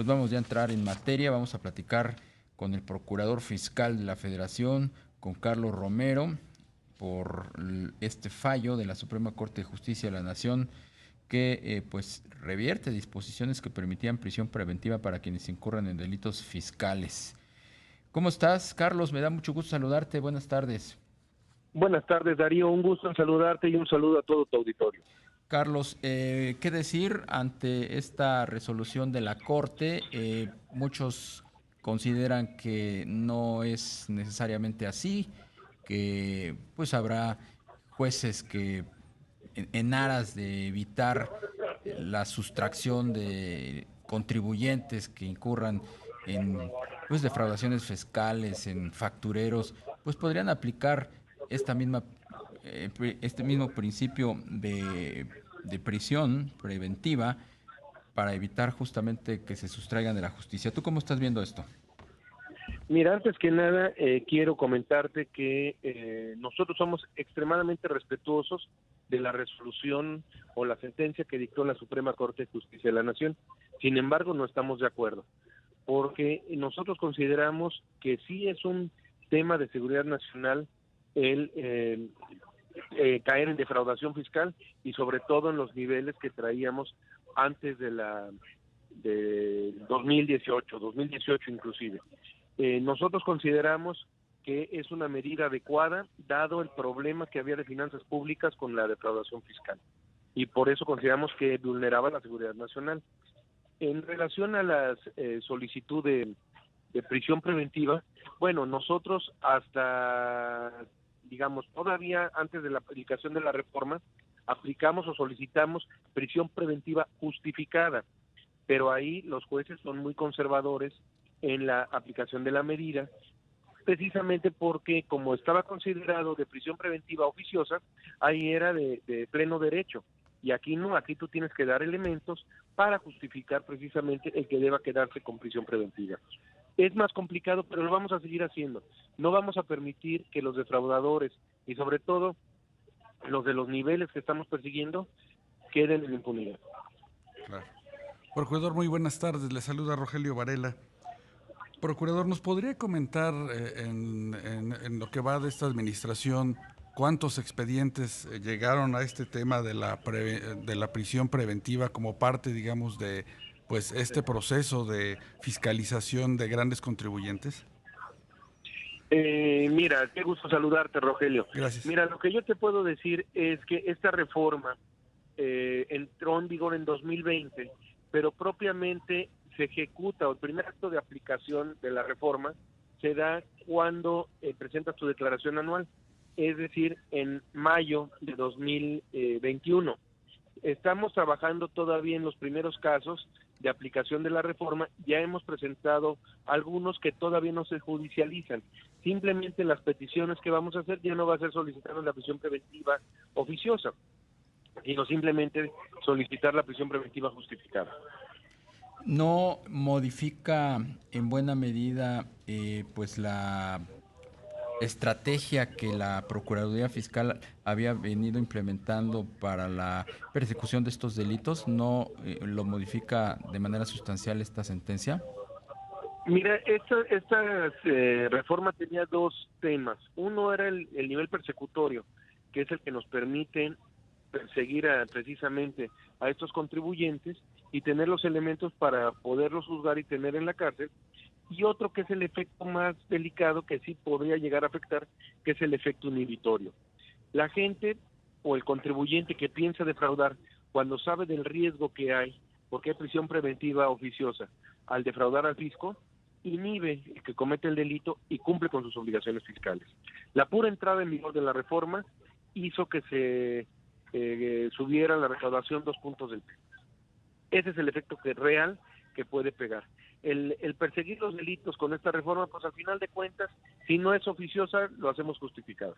Pues vamos ya a entrar en materia, vamos a platicar con el Procurador Fiscal de la Federación, con Carlos Romero, por este fallo de la Suprema Corte de Justicia de la Nación que pues revierte disposiciones que permitían prisión preventiva para quienes incurran en delitos fiscales. ¿Cómo estás, Carlos? Me da mucho gusto saludarte. Buenas tardes. Buenas tardes, Darío. Un gusto en saludarte y un saludo a todo tu auditorio. Carlos, ¿qué decir ante esta resolución de la Corte? Muchos consideran que no es necesariamente así, que pues habrá jueces que en aras de evitar la sustracción de contribuyentes que incurran en pues defraudaciones fiscales, en factureros, pues podrían aplicar esta misma este mismo principio de prisión preventiva para evitar justamente que se sustraigan de la justicia. ¿Tú cómo estás viendo esto? Mira, antes que nada, quiero comentarte que nosotros somos extremadamente respetuosos de la resolución o la sentencia que dictó la Suprema Corte de Justicia de la Nación. Sin embargo, no estamos de acuerdo, porque nosotros consideramos que sí es un tema de seguridad nacional el caer en defraudación fiscal y sobre todo en los niveles que traíamos antes de 2018 inclusive. Nosotros consideramos que es una medida adecuada dado el problema que había de finanzas públicas con la defraudación fiscal y por eso consideramos que vulneraba la seguridad nacional. En relación a la solicitud de prisión preventiva, bueno, nosotros hasta, digamos, todavía antes de la aplicación de la reforma, aplicamos o solicitamos prisión preventiva justificada, pero ahí los jueces son muy conservadores en la aplicación de la medida, precisamente porque como estaba considerado de prisión preventiva oficiosa, ahí era de pleno derecho, y aquí no, aquí tú tienes que dar elementos para justificar precisamente el que deba quedarse con prisión preventiva. Es más complicado, pero lo vamos a seguir haciendo. No vamos a permitir que los defraudadores y sobre todo los de los niveles que estamos persiguiendo queden en impunidad. Claro. Procurador, muy buenas tardes. Le saluda Rogelio Varela. Procurador, ¿nos podría comentar en lo que va de esta administración cuántos expedientes llegaron a este tema de de la prisión preventiva como parte, digamos, de pues este proceso de fiscalización de grandes contribuyentes? Mira, qué gusto saludarte, Rogelio. Gracias. Mira, lo que yo te puedo decir es que esta reforma entró en vigor en 2020, pero propiamente se ejecuta, o el primer acto de aplicación de la reforma se da cuando presentas tu declaración anual, es decir, en mayo de 2021. Estamos trabajando todavía en los primeros casos de aplicación de la reforma, ya hemos presentado algunos que todavía no se judicializan. Simplemente las peticiones que vamos a hacer ya no va a ser solicitar la prisión preventiva oficiosa, sino simplemente solicitar la prisión preventiva justificada. ¿No modifica en buena medida pues la estrategia que la Procuraduría Fiscal había venido implementando para la persecución de estos delitos? ¿No lo modifica de manera sustancial esta sentencia? Mira, esta reforma tenía dos temas. Uno era el nivel persecutorio, que es el que nos permite perseguir precisamente a estos contribuyentes y tener los elementos para poderlos juzgar y tener en la cárcel. Y otro que es el efecto más delicado que sí podría llegar a afectar, que es el efecto inhibitorio. La gente o el contribuyente que piensa defraudar, cuando sabe del riesgo que hay, porque hay prisión preventiva oficiosa, al defraudar al fisco, inhibe el que comete el delito y cumple con sus obligaciones fiscales. La pura entrada en vigor de la reforma hizo que se subiera la recaudación 2 puntos del PIB. Ese es el efecto real que puede pegar. El perseguir los delitos con esta reforma, pues al final de cuentas, si no es oficiosa, lo hacemos justificado.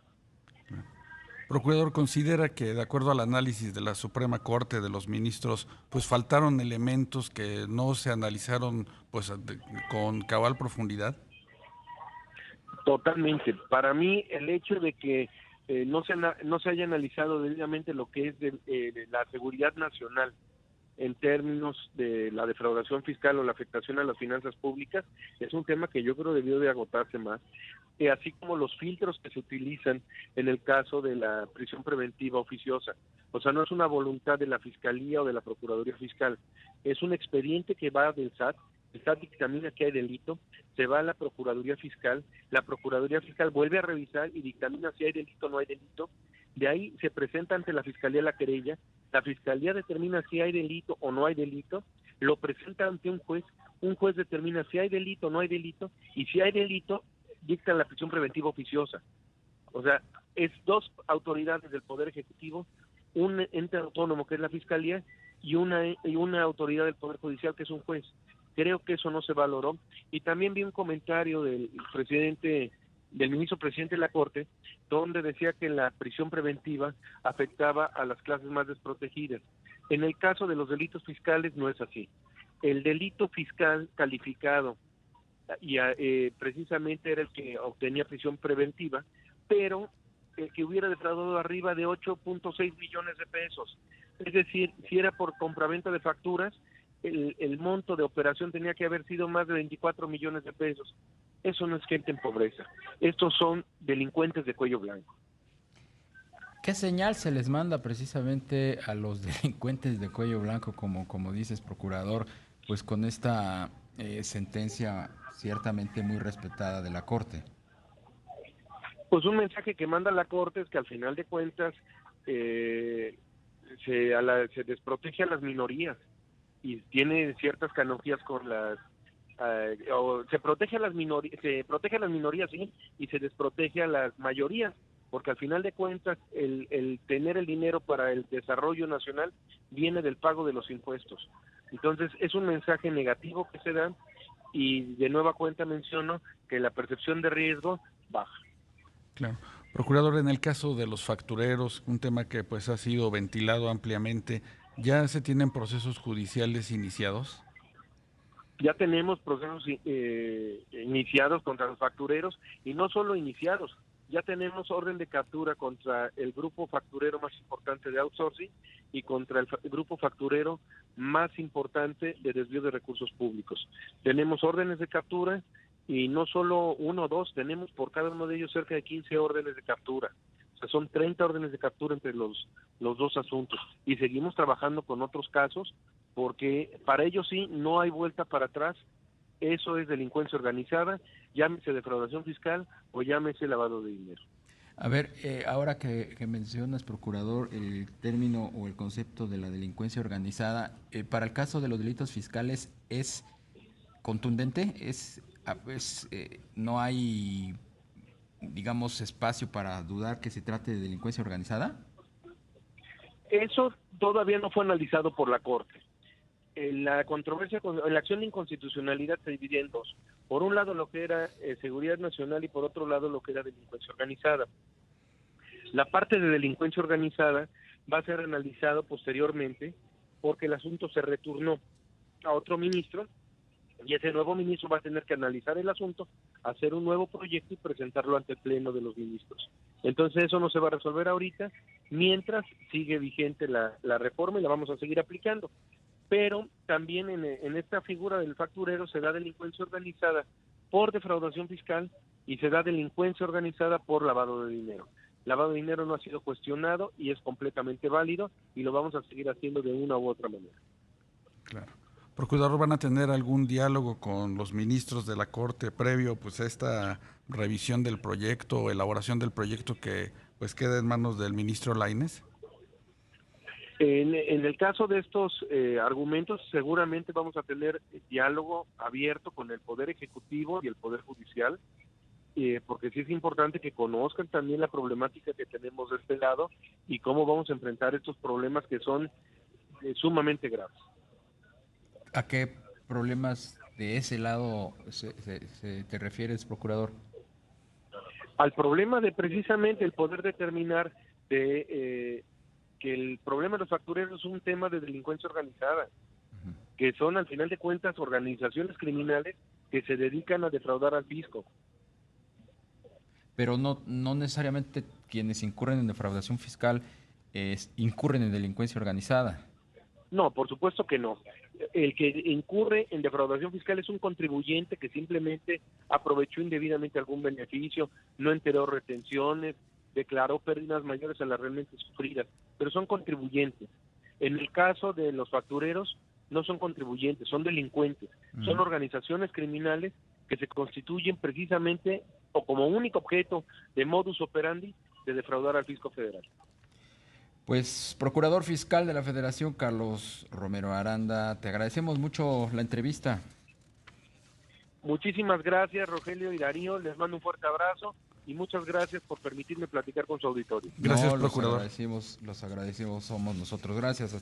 Procurador, ¿considera que de acuerdo al análisis de la Suprema Corte, de los ministros, pues faltaron elementos que no se analizaron pues con cabal profundidad? Totalmente. Para mí, el hecho de que no se haya analizado debidamente lo que es de la seguridad nacional en términos de la defraudación fiscal o la afectación a las finanzas públicas, es un tema que yo creo debió de agotarse más, así como los filtros que se utilizan en el caso de la prisión preventiva oficiosa. O sea, no es una voluntad de la Fiscalía o de la Procuraduría Fiscal, es un expediente que va del SAT, el SAT dictamina que hay delito, se va a la Procuraduría Fiscal, la Procuraduría Fiscal vuelve a revisar y dictamina si hay delito o no hay delito, de ahí se presenta ante la Fiscalía la querella, la Fiscalía determina si hay delito o no hay delito, lo presenta ante un juez determina si hay delito o no hay delito, y si hay delito, dicta la prisión preventiva oficiosa. O sea, es dos autoridades del Poder Ejecutivo, un ente autónomo que es la Fiscalía y una autoridad del Poder Judicial que es un juez. Creo que eso no se valoró. Y también vi un comentario del ministro presidente de la Corte, donde decía que la prisión preventiva afectaba a las clases más desprotegidas. En el caso de los delitos fiscales no es así. El delito fiscal calificado y precisamente era el que obtenía prisión preventiva, pero el que hubiera defraudado arriba de 8.6 millones de pesos. Es decir, si era por compraventa de facturas, el monto de operación tenía que haber sido más de 24 millones de pesos. Eso no es gente en pobreza. Estos son delincuentes de cuello blanco. ¿Qué señal se les manda precisamente a los delincuentes de cuello blanco, como dices, procurador, pues con esta sentencia ciertamente muy respetada de la Corte? Pues un mensaje que manda la Corte es que al final de cuentas se desprotege a las minorías y tiene ciertas canonjías con las se protege a las minorías, sí, y se desprotege a las mayorías, porque al final de cuentas el tener el dinero para el desarrollo nacional viene del pago de los impuestos. Entonces es un mensaje negativo que se da, y de nueva cuenta menciono que la percepción de riesgo baja. Claro. Procurador, en el caso de los factureros, un tema que pues ha sido ventilado ampliamente, ¿ya se tienen procesos judiciales iniciados? Ya tenemos procesos iniciados contra los factureros, y no solo iniciados, ya tenemos orden de captura contra el grupo facturero más importante de outsourcing y contra el grupo facturero más importante de desvío de recursos públicos. Tenemos órdenes de captura, y no solo uno o dos, tenemos por cada uno de ellos cerca de 15 órdenes de captura. O sea, son 30 órdenes de captura entre los dos asuntos. Y seguimos trabajando con otros casos, porque para ellos sí no hay vuelta para atrás. Eso es delincuencia organizada, llámese defraudación fiscal o llámese lavado de dinero. A ver, ahora que mencionas, procurador, el término o el concepto de la delincuencia organizada, para el caso de los delitos fiscales, ¿es contundente? ¿No hay, digamos, espacio para dudar que se trate de delincuencia organizada? Eso todavía no fue analizado por la Corte. La controversia, la acción de inconstitucionalidad se divide en dos. Por un lado lo que era seguridad nacional, y por otro lado lo que era delincuencia organizada. La parte de delincuencia organizada va a ser analizado posteriormente, porque el asunto se returnó a otro ministro, y ese nuevo ministro va a tener que analizar el asunto, hacer un nuevo proyecto y presentarlo ante el pleno de los ministros. Entonces eso no se va a resolver ahorita, mientras sigue vigente la reforma, y la vamos a seguir aplicando. Pero también en esta figura del facturero se da delincuencia organizada por defraudación fiscal y se da delincuencia organizada por lavado de dinero. Lavado de dinero no ha sido cuestionado y es completamente válido, y lo vamos a seguir haciendo de una u otra manera. Claro. Procurador, ¿van a tener algún diálogo con los ministros de la Corte previo pues a esta revisión del proyecto o elaboración del proyecto que pues queda en manos del ministro Lainez? En el caso de estos argumentos, seguramente vamos a tener diálogo abierto con el Poder Ejecutivo y el Poder Judicial, porque sí es importante que conozcan también la problemática que tenemos de este lado y cómo vamos a enfrentar estos problemas que son sumamente graves. ¿A qué problemas de ese lado te refieres, procurador? Al problema de precisamente el poder determinar que el problema de los factureros es un tema de delincuencia organizada, que son al final de cuentas organizaciones criminales que se dedican a defraudar al fisco. Pero no necesariamente quienes incurren en defraudación fiscal incurren en delincuencia organizada. No, por supuesto que no. El que incurre en defraudación fiscal es un contribuyente que simplemente aprovechó indebidamente algún beneficio, no enteró retenciones, declaró pérdidas mayores a las realmente sufridas, pero son contribuyentes. En el caso de los factureros, no son contribuyentes, son delincuentes, son organizaciones criminales que se constituyen precisamente o como único objeto de modus operandi de defraudar al fisco federal. Pues, Procurador Fiscal de la Federación, Carlos Romero Aranda, te agradecemos mucho la entrevista. Muchísimas gracias, Rogelio y Darío, les mando un fuerte abrazo y muchas gracias por permitirme platicar con su auditorio. Gracias, No, Procurador. Los agradecimos, somos nosotros. Gracias.